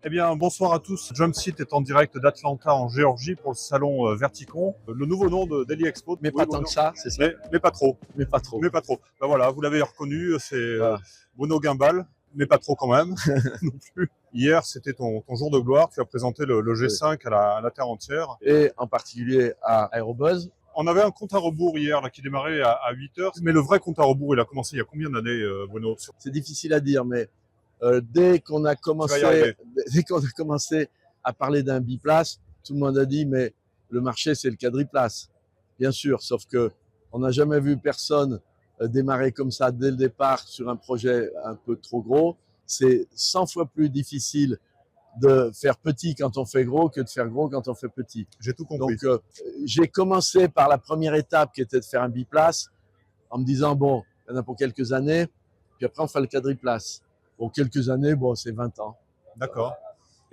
Eh bien, bonsoir à tous. Jumpseat est en direct d'Atlanta, en Géorgie, pour le salon Verticon, le nouveau nom de Delhi Expo. Mais Oui, pas tant que ça, c'est ça. mais pas trop. Mais pas trop. Mais pas trop. Ben voilà, vous l'avez reconnu, c'est Voilà. Bruno Guimbal, mais pas trop quand même, non plus. Hier, c'était ton jour de gloire. Tu as présenté le G5 à la Terre entière. Et en particulier à Aerobuzz. On avait un compte à rebours hier là, qui démarrait à 8 heures. Mais le vrai compte à rebours, il a commencé il y a combien d'années, Bruno? C'est difficile à dire, mais dès qu'on a commencé à parler d'un biplace, tout le monde a dit mais le marché c'est le quadriplace, bien sûr, sauf que on n'a jamais vu personne démarrer comme ça dès le départ sur un projet un peu trop gros. C'est 100 fois plus difficile de faire petit quand on fait gros que de faire gros quand on fait petit. J'ai tout compris. Donc j'ai commencé par la première étape qui était de faire un biplace en me disant bon, il y en a pour quelques années, puis après on fait le quadriplace. Bon, quelques années, bon, c'est 20 ans. D'accord.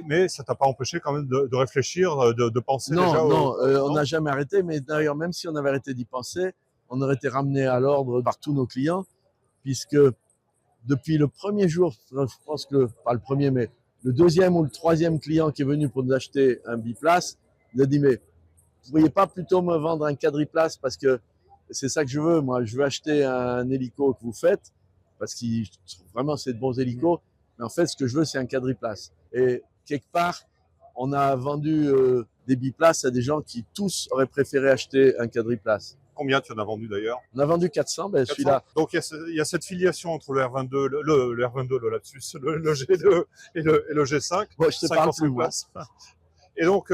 Mais ça t'a pas empêché quand même de réfléchir, de penser Non, déjà non, on n'a jamais arrêté, mais d'ailleurs, même si on avait arrêté d'y penser, on aurait été ramené à l'ordre par tous nos clients, puisque depuis le premier jour, je pense que, pas le premier, mais le deuxième ou le troisième client qui est venu pour nous acheter un biplace, il a dit, mais vous pourriez pas plutôt me vendre un quadriplace parce que c'est ça que je veux. Moi, je veux acheter un hélico que vous faites parce que vraiment, c'est de bons hélicos. Mais en fait, ce que je veux, c'est un quadriplace. Et quelque part, on a vendu des biplaces à des gens qui tous auraient préféré acheter un quadriplace. Combien tu en as vendu d'ailleurs? On a vendu 400, ben 400. celui-là. Donc il y a cette filiation entre le R22, le R22, le lapsus, le G2 et le G5. Bon, je te parle plus, moi. Et donc,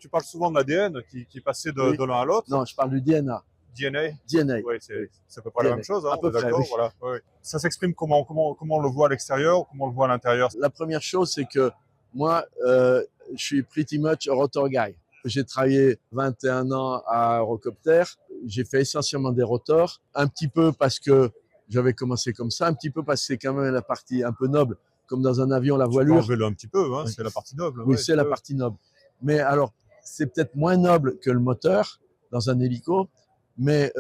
tu parles souvent de l'ADN qui passait de l'un à l'autre. Non, je parle du DNA. DNA. DNA. Oui, c'est à peu près la même chose, hein, à peu près, d'accord, oui. Voilà. Ouais. Ça s'exprime comment on le voit à l'extérieur ou comment on le voit à l'intérieur? La première chose, c'est que moi, je suis pretty much a rotor guy. J'ai travaillé 21 ans à Eurocopter. J'ai fait essentiellement des rotors, un petit peu parce que j'avais commencé comme ça, un petit peu parce que c'est quand même la partie un peu noble, comme dans un avion, la voilure. Tu peux enlever un petit peu, hein, c'est la partie noble. Oui, c'est la partie noble. Mais alors, c'est peut-être moins noble que le moteur dans un hélico, mais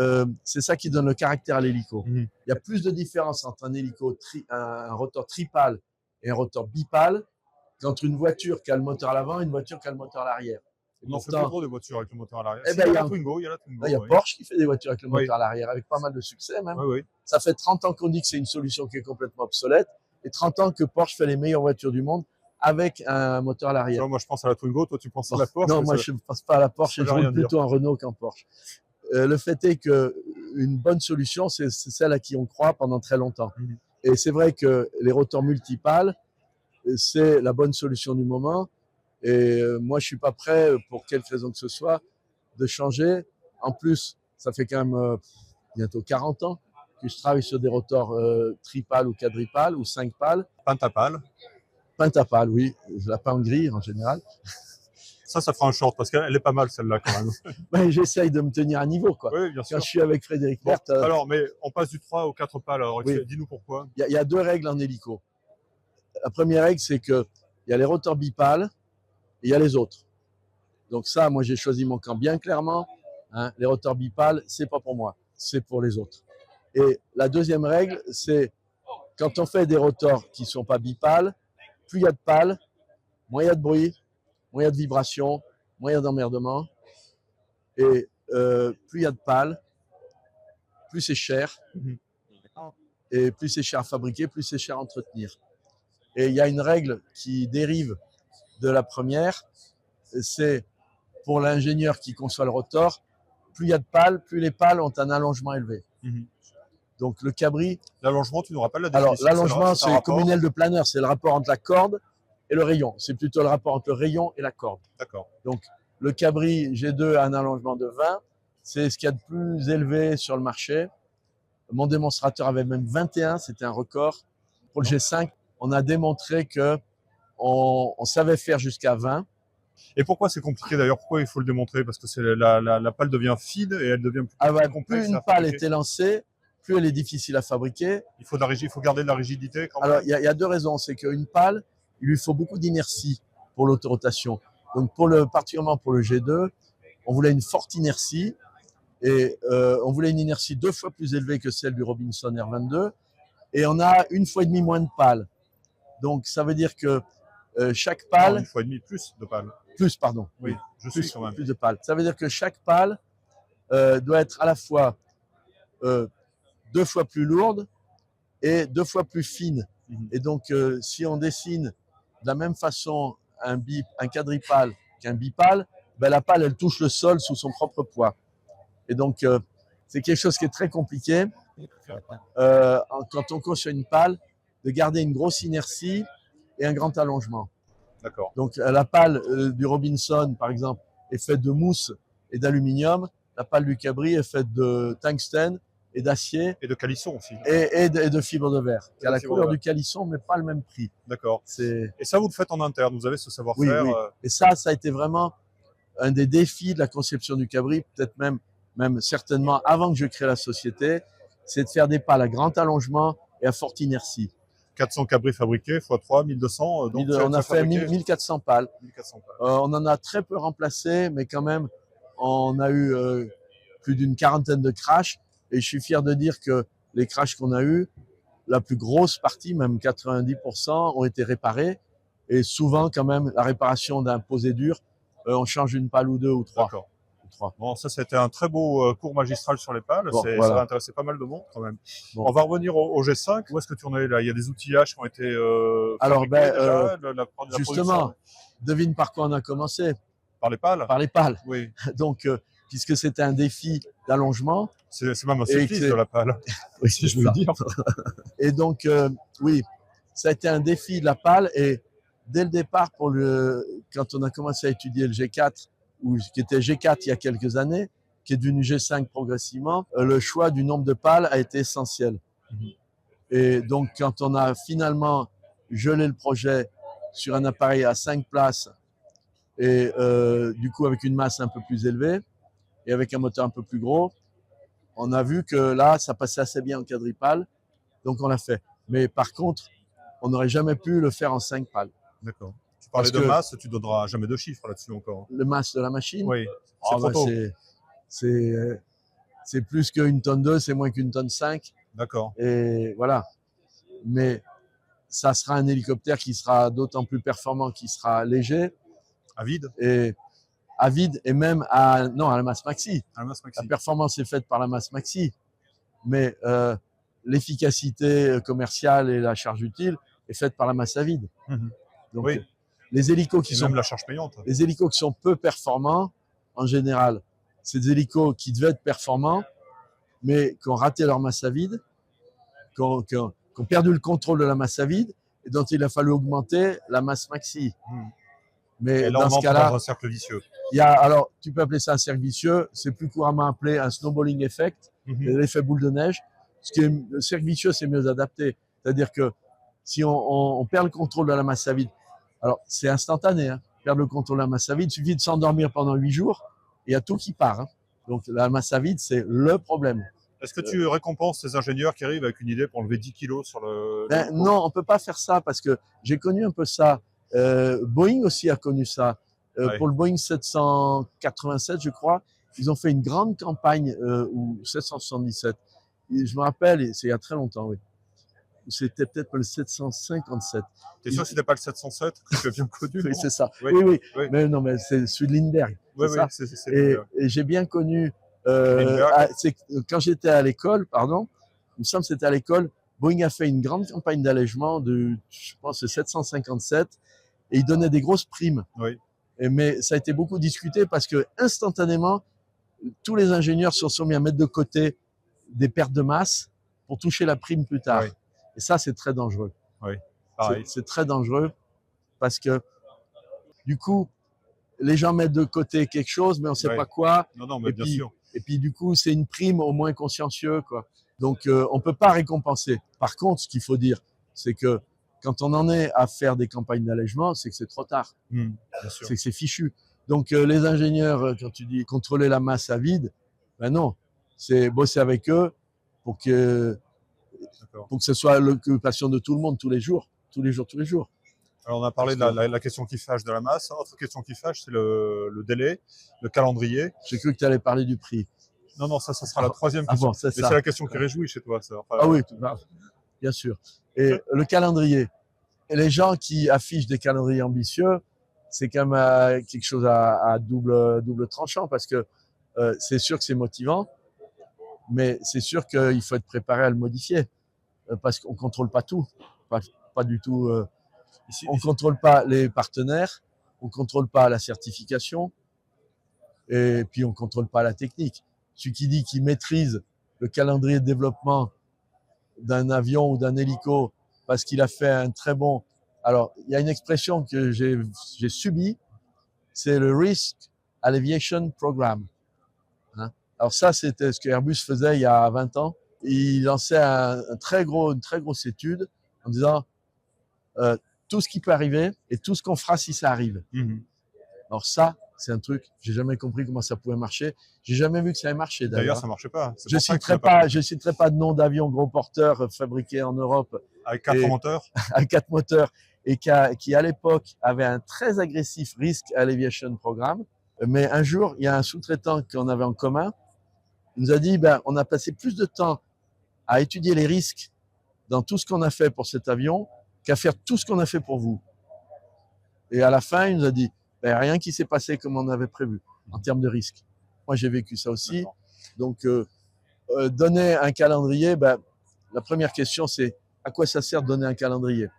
c'est ça qui donne le caractère à l'hélico. Il y a plus de différence entre un hélico, un rotor tripale et un rotor bipale qu'entre une voiture qui a le moteur à l'avant et une voiture qui a le moteur à l'arrière. On n'en fait plus trop de voitures avec le moteur à l'arrière. Il y a la Twingo. Il y a Porsche qui fait des voitures avec le moteur Oui. à l'arrière, avec pas mal de succès même. Oui, oui. Ça fait 30 ans qu'on dit que c'est une solution qui est complètement obsolète, et 30 ans que Porsche fait les meilleures voitures du monde avec un moteur à l'arrière. Moi, je pense à la Twingo, toi, tu penses à la Porsche. Non, moi, je ne pense pas à la Porsche, je roule plutôt en Renault qu'en Porsche. Le fait est qu'une bonne solution, c'est celle à qui on croit pendant très longtemps. Et c'est vrai que les rotors multipales, c'est la bonne solution du moment. Et moi, je ne suis pas prêt, pour quelque raison que ce soit, de changer. En plus, ça fait quand même bientôt 40 ans que je travaille sur des rotors tripales ou quadripales ou 5 pales. Pentapale. Pentapale, oui. Je la peins en gris en général. Ça fera un short parce qu'elle est pas mal celle-là quand même. Ben, j'essaye de me tenir à niveau, quoi. Oui, bien sûr. Quand je suis avec Frédéric Berthe. Alors, mais on passe du 3 au 4 pales. Alors, oui. Dis-nous pourquoi. Il y a deux règles en hélico. La première règle, c'est qu'il y a les rotors bipales et il y a les autres. Donc ça, moi, j'ai choisi mon camp bien clairement. Hein, les rotors bipales, c'est pas pour moi, c'est pour les autres. Et la deuxième règle, c'est quand on fait des rotors qui sont pas bipales, plus il y a de pales, moins il y a de bruit, moins il y a de vibrations, moins il y a d'emmerdement. Et plus il y a de pales, plus c'est cher. Et plus c'est cher à fabriquer, plus c'est cher à entretenir. Et il y a une règle qui dérive de la première, c'est pour l'ingénieur qui conçoit le rotor, plus il y a de pales, plus les pales ont un allongement élevé. Donc le cabri... L'allongement, tu nous rappelles la définition? Alors l'allongement, c'est comme une aile de planeur, c'est le rapport entre la corde et le rayon. C'est plutôt le rapport entre le rayon et la corde. D'accord. Donc le cabri G2 a un allongement de 20, c'est ce qu'il y a de plus élevé sur le marché. Mon démonstrateur avait même 21, c'était un record. Pour le G5, on a démontré qu'on savait faire jusqu'à 20. Et pourquoi c'est compliqué d'ailleurs? Pourquoi il faut le démontrer? Parce que la pale devient fine et elle devient plus complexe. Plus une pale est élancée, plus elle est difficile à fabriquer. Il faut garder de la rigidité quand même. Alors, il y a deux raisons. C'est qu'une pale, il lui faut beaucoup d'inertie pour l'autorotation. Donc, particulièrement pour le G2, on voulait une forte inertie. Et on voulait une inertie 2 fois plus élevée que celle du Robinson R22. Et on a 1,5 fois moins de pales. Donc, ça veut dire que chaque Non, pale, 1,5 fois plus de pales. plus, pardon, Oui, je suis plus, quand même. plus de pales. Ça veut dire que chaque pale doit être à la fois 2 fois plus lourde et 2 fois plus fine. Et donc, si on dessine de la même façon un quadripale qu'un bipale, ben la pale, elle touche le sol sous son propre poids. Et donc, c'est quelque chose qui est très compliqué quand on conçoit une pale, de garder une grosse inertie et un grand allongement. D'accord. Donc, la pale du Robinson, par exemple, est faite de mousse et d'aluminium. La pale du Cabri est faite de tungstène et d'acier Et de calisson aussi. et de fibre de verre, qui a la fibre de couleur verre. du calisson, mais pas le même prix. D'accord. C'est Et ça, vous le faites en interne, vous avez ce oui, savoir-faire. oui. Et ça a été vraiment un des défis de la conception du Cabri, peut-être même certainement avant que je crée la société, c'est de faire des pales à grand allongement et à forte inertie. 400 cabris fabriqués, x 3, 1200. Donc On a fait 1400 pales. 1400 pales. On en a très peu remplacé, mais quand même, on a eu plus d'une quarantaine de crashs. Et je suis fier de dire que les crashs qu'on a eus, la plus grosse partie, même 90%, ont été réparés. Et souvent, quand même, la réparation d'un posé dur, on change une pale ou deux ou trois. D'accord. Bon, ça, c'était un très beau cours magistral sur les pales. Bon, Ça voilà. va intéresser pas mal de monde quand même. Bon. On va revenir au G5. Où est-ce que tu en es là? Il y a des outillages qui ont été Alors, fabriqués ben, déjà, la justement, devine par quoi on a commencé? par les pales. Par les pales. Oui. Donc, puisque c'était un défi d'allongement. C'est même un supplice de la pale. Oui, si je peux le dire. Et donc, oui, ça a été un défi de la pale. Et dès le départ, quand on a commencé à étudier le G4, qui était G4 il y a quelques années, qui est devenu G5 progressivement, le choix du nombre de pales a été essentiel. Et donc, quand on a finalement gelé le projet sur un appareil à 5 places, et du coup avec une masse un peu plus élevée, et avec un moteur un peu plus gros, on a vu que là, ça passait assez bien en quadripale, donc on l'a fait. Mais par contre, on n'aurait jamais pu le faire en 5 pales. D'accord. Tu parlais de masse, tu donneras jamais de chiffres là-dessus encore. Le masse de la machine? Oui, c'est trop tôt. C'est plus qu'une tonne 2, c'est moins qu'une tonne 5. D'accord. Et voilà. Mais ça sera un hélicoptère qui sera d'autant plus performant, qui sera léger. À vide? Et à vide, et même à la masse maxi. À la masse maxi. La performance est faite par la masse maxi. Mais l'efficacité commerciale et la charge utile est faite par la masse à vide. Donc, oui. Les hélicos qui même la charge payante. Les hélicos qui sont peu performants, en général, c'est des hélicos qui devaient être performants, mais qui ont raté leur masse à vide, qui ont perdu le contrôle de la masse à vide, et dont il a fallu augmenter la masse maxi. Mais et là, dans ce cas-là, dans un cercle vicieux. Alors, tu peux appeler ça un cercle vicieux, c'est plus couramment appelé un snowballing effect, l'effet boule de neige. Le cercle vicieux, c'est mieux adapté. C'est-à-dire que si on perd le contrôle de la masse à vide, alors c'est instantané, hein, perdre le contrôle de la masse à vide, il suffit de s'endormir pendant 8 jours, et il y a tout qui part. Hein. Donc la masse à vide, c'est le problème. Est-ce que tu récompenses ces ingénieurs qui arrivent avec une idée pour enlever 10 kilos sur le... Non, on ne peut pas faire ça, parce que j'ai connu un peu ça. Boeing aussi a connu ça. Pour le Boeing 787, je crois, ils ont fait une grande campagne, ou 777. Et je me rappelle, c'est il y a très longtemps, oui. C'était peut-être le 757. T'es sûr que c'était pas le 707 que tu as bien connu? Oui, c'est ça. Oui. Oui. Mais non, mais c'est celui de Lindbergh. Oui, ça. Et j'ai bien connu, quand j'étais à l'école, il me semble que c'était à l'école, Boeing a fait une grande campagne d'allègement de, je pense, le 757, et il donnait des grosses primes. Oui. Mais ça a été beaucoup discuté parce que instantanément, tous les ingénieurs se sont mis à mettre de côté des pertes de masse pour toucher la prime plus tard. Oui. Et ça, c'est très dangereux. Oui. C'est très dangereux parce que du coup, les gens mettent de côté quelque chose, mais on ne sait pas quoi. Non, mais bien sûr. Et puis, du coup, c'est une prime au moins consciencieux, quoi. Donc, on ne peut pas récompenser. Par contre, ce qu'il faut dire, c'est que quand on en est à faire des campagnes d'allègement, c'est que c'est trop tard. C'est que c'est fichu. Donc, les ingénieurs, quand tu dis contrôler la masse à vide, ben non, c'est bosser avec eux pour que ce soit l'occupation de tout le monde tous les jours. Alors, on a parlé de la question qui fâche de la masse. Autre question qui fâche, c'est le délai, le calendrier. J'ai cru que tu allais parler du prix. Non, ça sera la troisième question. Bon, c'est la question qui réjouit chez toi. Ça. Enfin, oui, bien sûr. Et le calendrier. Et les gens qui affichent des calendriers ambitieux, c'est quand même quelque chose à double tranchant parce que c'est sûr que c'est motivant, mais c'est sûr qu'il faut être préparé à le modifier parce qu'on contrôle pas tout, pas du tout. On contrôle pas les partenaires, on contrôle pas la certification et puis on contrôle pas la technique. Celui qui dit qu'il maîtrise le calendrier de développement d'un avion ou d'un hélico parce qu'il a fait un très bon. Alors, il y a une expression que j'ai subie, c'est le Risk Alleviation Program. Hein? Alors ça, c'était ce que Airbus faisait il y a 20 ans. Il lançait une très grosse étude en disant tout ce qui peut arriver et tout ce qu'on fera si ça arrive. Mmh. Alors ça, c'est un truc, j'ai jamais compris comment ça pouvait marcher. J'ai jamais vu que ça ait marché D'ailleurs, ça marchait pas. Je citerai pas de nom d'avion gros porteur fabriqué en Europe. Avec 4 moteurs. Avec 4 moteurs et qui à l'époque avait un très agressif Risk Alleviation Programme. Mais un jour, il y a un sous-traitant qu'on avait en commun. Il nous a dit, on a passé plus de temps à étudier les risques dans tout ce qu'on a fait pour cet avion qu'à faire tout ce qu'on a fait pour vous. Et à la fin, il nous a dit, rien qui s'est passé comme on avait prévu en termes de risques. Moi, j'ai vécu ça aussi. Donc, donner un calendrier, la première question, c'est à quoi ça sert de donner un calendrier?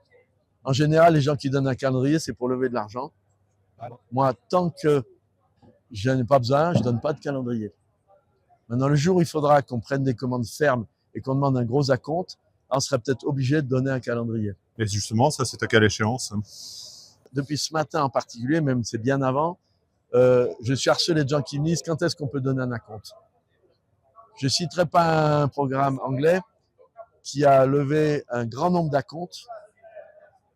En général, les gens qui donnent un calendrier, c'est pour lever de l'argent. Moi, tant que je n'en ai pas besoin, je ne donne pas de calendrier. Maintenant, le jour où il faudra qu'on prenne des commandes fermes et qu'on demande un gros acompte, on serait peut-être obligé de donner un calendrier. Et justement, ça, c'est à quelle échéance? Depuis ce matin en particulier, même c'est bien avant, je suis harcelé de gens qui me disent quand est-ce qu'on peut donner un acompte. Je ne citerai pas un programme anglais qui a levé un grand nombre d'acomptes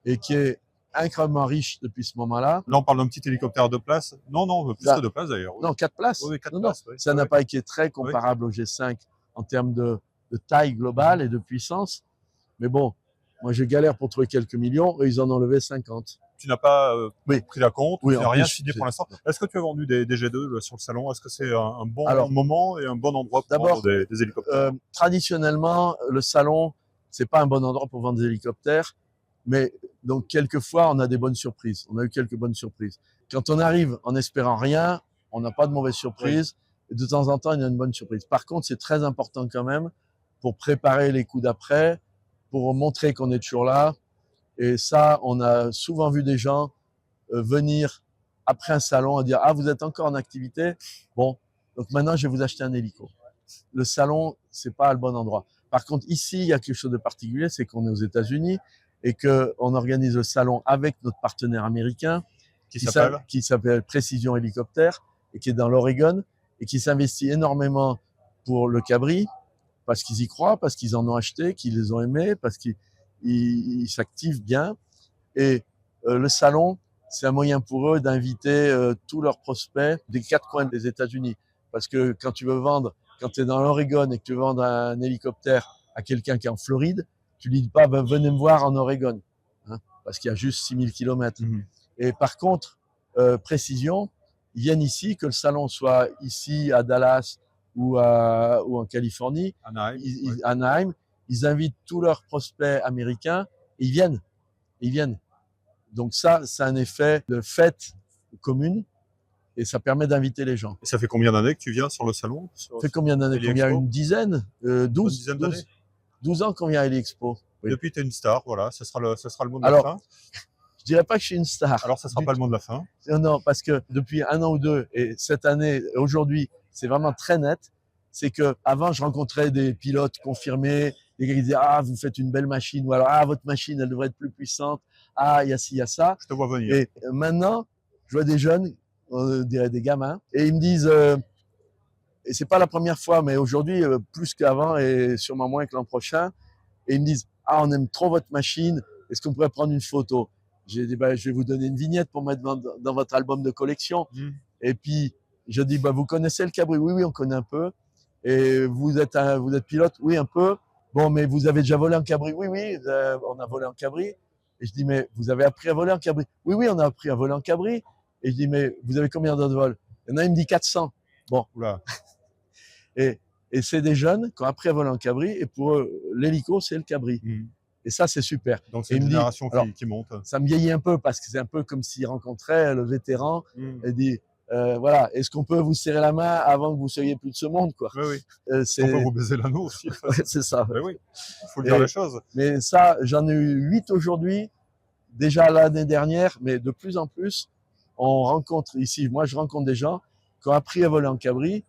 et qui est incroyablement riche depuis ce moment-là. Là, on parle d'un petit hélicoptère de place. Non, plus que 2 places d'ailleurs. Oui. Non, 4 places. Oui, 4 non, places. oui. Ça n'a pas été très comparable au G5 en termes de taille globale et de puissance. Mais bon, moi, je galère pour trouver quelques millions et ils en ont levé 50. Tu n'as pas pris la compte, tu n'as rien signé pour l'instant. Est-ce que tu as vendu des G2 sur le salon? Est-ce que c'est un bon moment et un bon endroit pour vendre des hélicoptères? Traditionnellement, le salon, c'est pas un bon endroit pour vendre des hélicoptères, mais donc quelquefois, on a des bonnes surprises. On a eu quelques bonnes surprises. Quand on arrive en espérant rien, on n'a pas de mauvaises surprises. Oui. Et de temps en temps, il y a une bonne surprise. Par contre, c'est très important quand même pour préparer les coups d'après, pour montrer qu'on est toujours là. Et ça, on a souvent vu des gens venir après un salon à dire « Ah, vous êtes encore en activité? Bon, donc maintenant, je vais vous acheter un hélico. » Le salon, c'est pas le bon endroit. Par contre, ici, il y a quelque chose de particulier, c'est qu'on est aux États-Unis et qu'on organise le salon avec notre partenaire américain qui s'appelle Précision Hélicoptère et qui est dans l'Oregon et qui s'investit énormément pour le cabri parce qu'ils y croient, parce qu'ils en ont acheté, qu'ils les ont aimés, parce qu'ils s'activent bien. Et le salon, c'est un moyen pour eux d'inviter tous leurs prospects des 4 coins des États-Unis. Parce que quand tu veux vendre, quand tu es dans l'Oregon et que tu veux vendre un hélicoptère à quelqu'un qui est en Floride, tu lui dis pas venez me voir en Oregon, hein, parce qu'il y a juste 6000 km. Mmh. Et par contre, Précision, ils viennent ici, que le salon soit ici à Dallas ou en Californie, Anaheim, ils invitent tous leurs prospects américains et ils viennent. Donc ça, c'est un effet de fête commune et ça permet d'inviter les gens. Et ça fait combien d'années que tu viens sur le salon? Ça fait combien d'années qu'on vient? Une dizaine, 12 ans qu'on vient à Heli-Expo. Oui. Depuis, tu es une star, voilà, ce sera le mot de la fin. Je dirais pas que je suis une star. Alors, ça ne sera pas le mot de la fin. Non, parce que depuis 1 an ou 2, et cette année, aujourd'hui, c'est vraiment très net, c'est que avant je rencontrais des pilotes confirmés, des gars qui disaient « Ah, vous faites une belle machine » ou alors « Ah, votre machine, elle devrait être plus puissante. Ah, il y a ci, il y a ça. » Je te vois venir. Et maintenant, je vois des jeunes, on dirait des gamins, et ils me disent et c'est pas la première fois, mais aujourd'hui, plus qu'avant et sûrement moins que l'an prochain, et ils me disent « Ah, on aime trop votre machine, est-ce qu'on pourrait prendre une photo ?» J'ai dit je vais vous donner une vignette pour mettre dans votre album de collection. Mmh. Et puis, je dis vous connaissez le cabri? Oui, on connaît un peu. Et vous êtes pilote? Oui, un peu. Bon, mais vous avez déjà volé en cabri? Oui, on a volé en cabri. Et je dis, mais vous avez appris à voler en cabri? Oui, on a appris à voler en cabri. Et je dis, mais vous avez combien d'heures de vol? Il y en a, il me dit 400. Bon. Oula. Et c'est des jeunes qui ont appris à voler en cabri. Et pour eux, l'hélico, c'est le cabri. Mmh. Et ça, c'est super. Donc, c'est une génération qui monte. Ça me vieillit un peu parce que c'est un peu comme s'il rencontrait le vétéran et dit voilà, est-ce qu'on peut vous serrer la main avant que vous soyez plus de ce monde, quoi. Oui, oui. Est-ce qu'on peut vous baiser l'anneau aussi? C'est ça. Mais oui, il faut dire les choses. Mais ça, j'en ai eu 8 aujourd'hui, déjà l'année dernière, mais de plus en plus, on rencontre ici, moi je rencontre des gens qui ont appris à voler en cabri,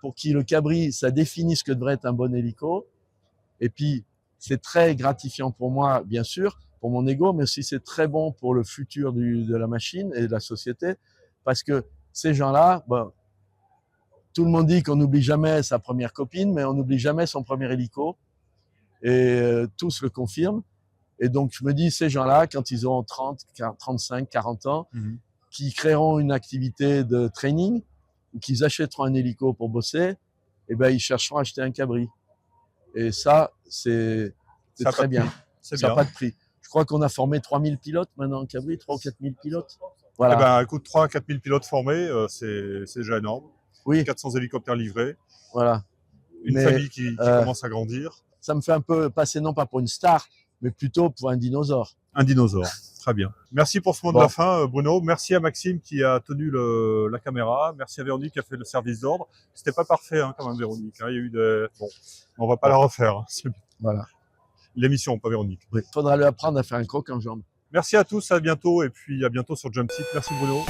pour qui le cabri, ça définit ce que devrait être un bon hélico. Et puis, c'est très gratifiant pour moi, bien sûr, pour mon ego, mais aussi c'est très bon pour le futur de la machine et de la société, parce que ces gens-là, bon, tout le monde dit qu'on n'oublie jamais sa première copine, mais on n'oublie jamais son premier hélico. Et tous le confirment. Et donc, je me dis, ces gens-là, quand ils auront 30, 35, 40 ans, qui créeront une activité de training, ou qu'ils achèteront un hélico pour bosser, eh ben, ils chercheront à acheter un cabri. Et ça, c'est très bien. Ça n'a pas de prix. Je crois qu'on a formé 3000 pilotes maintenant en cabri, 3 ou 4000 pilotes. Voilà. Eh ben, écoute, 3 à 4000 pilotes formés, c'est déjà énorme. Oui. 400 hélicoptères livrés. Voilà. Une famille qui commence à grandir. Ça me fait un peu passer, non pas pour une star, mais plutôt pour un dinosaure. Un dinosaure, très bien. Merci pour ce mot de la fin, Bruno. Merci à Maxime qui a tenu la caméra. Merci à Véronique qui a fait le service d'ordre. C'était pas parfait, hein, quand même, Véronique. Il y a eu des... Bon, on va pas la refaire. Voilà. L'émission, pas Véronique. Il faudra lui apprendre à faire un croc en jambe. Merci à tous, à bientôt. Et puis à bientôt sur Jumpseat. Merci Bruno.